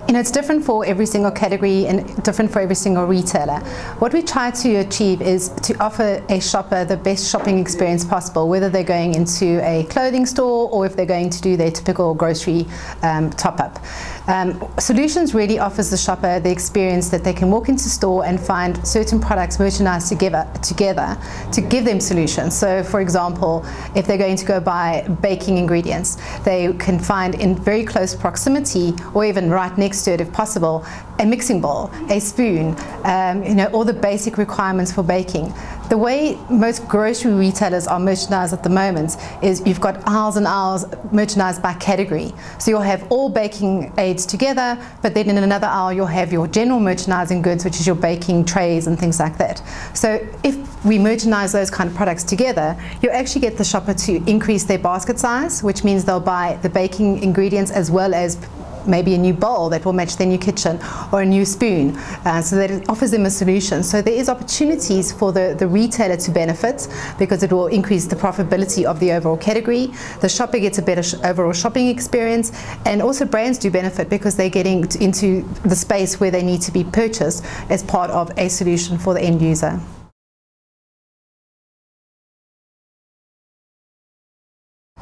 You know, it's different for every single category and different for every single retailer. What we try to achieve is to offer a shopper the best shopping experience possible, whether they're going into a clothing store or if they're going to do their typical grocery top-up. Solutions really offers the shopper the experience that they can walk into store and find certain products merchandised together to give them solutions. So, for example, if they're going to go buy baking ingredients, they can find in very close proximity, or even right next to it if possible, a mixing bowl, a spoon, you know, all the basic requirements for baking. The way most grocery retailers are merchandised at the moment is you've got aisles and aisles merchandised by category. So you'll have all baking aids together, but then in another aisle you'll have your general merchandising goods, which is your baking trays and things like that. So if we merchandise those kind of products together, you actually get the shopper to increase their basket size, which means they'll buy the baking ingredients as well as maybe a new bowl that will match their new kitchen, or a new spoon, so that it offers them a solution. So there is opportunities for the retailer to benefit, because it will increase the profitability of the overall category. The shopper gets a better overall shopping experience, and also brands do benefit because they're getting into the space where they need to be purchased as part of a solution for the end user.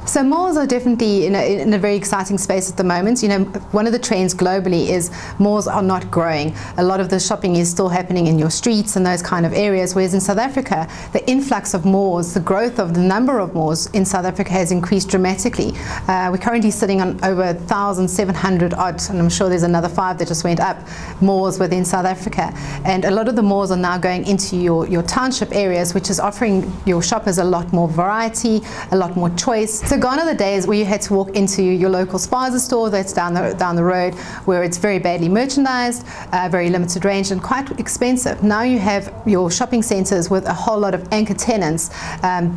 So malls are definitely in a very exciting space at the moment. You know, one of the trends globally is malls are not growing. A lot of the shopping is still happening in your streets and those kind of areas, whereas in South Africa, the influx of malls, the growth of the number of malls in South Africa has increased dramatically. We're currently sitting on over 1,700 odd, and I'm sure there's another 5 that just went up, malls within South Africa. And a lot of the malls are now going into your township areas, which is offering your shoppers a lot more variety, a lot more choice. So gone are the days where you had to walk into your local spaza store that's down the road, where it's very badly merchandised, very limited range and quite expensive. Now you have your shopping centres with a whole lot of anchor tenants,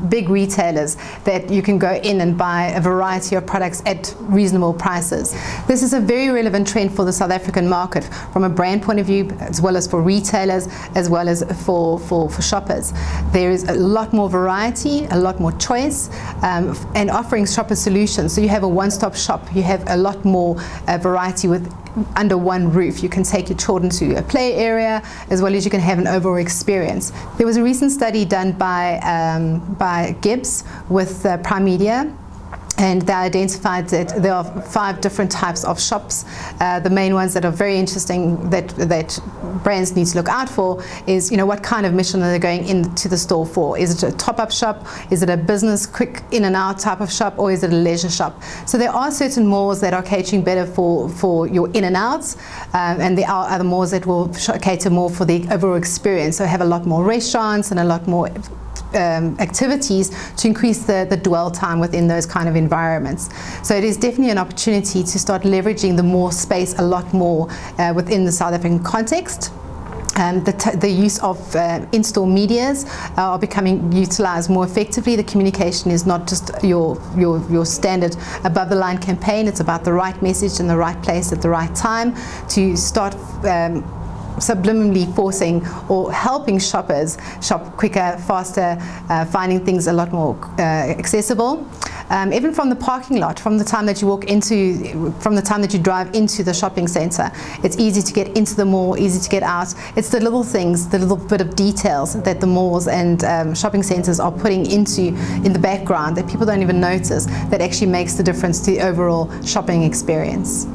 big retailers that you can go in and buy a variety of products at reasonable prices. This is a very relevant trend for the South African market from a brand point of view, as well as for retailers, as well as for shoppers. There is a lot more variety, a lot more choice, and offering shopper solutions. So you have a one-stop shop. You have a lot more variety under one roof. You can take your children to a play area, as well as you can have an overall experience. There was a recent study done by Gibbs with Primedia, and they identified that there are 5 different types of shops. The main ones that are very interesting that brands need to look out for is, you know, what kind of mission are they going into the store for? Is it a top-up shop? Is it a business, quick in and out type of shop? Or is it a leisure shop? So there are certain malls that are catering better for your in and outs, and there are other malls that will cater more for the overall experience. So have a lot more restaurants and a lot more activities to increase the dwell time within those kind of environments. So it is definitely an opportunity to start leveraging the more space a lot more within the South African context. The use of in-store medias are becoming utilized more effectively. The communication is not just your standard above-the-line campaign. It's about the right message in the right place at the right time to start subliminally forcing or helping shoppers shop quicker, faster, finding things a lot more accessible. Even from the parking lot, from the time that you drive into the shopping centre, it's easy to get into the mall, easy to get out. It's the little things, the little bit of details that the malls and shopping centres are putting in the background that people don't even notice, that actually makes the difference to the overall shopping experience.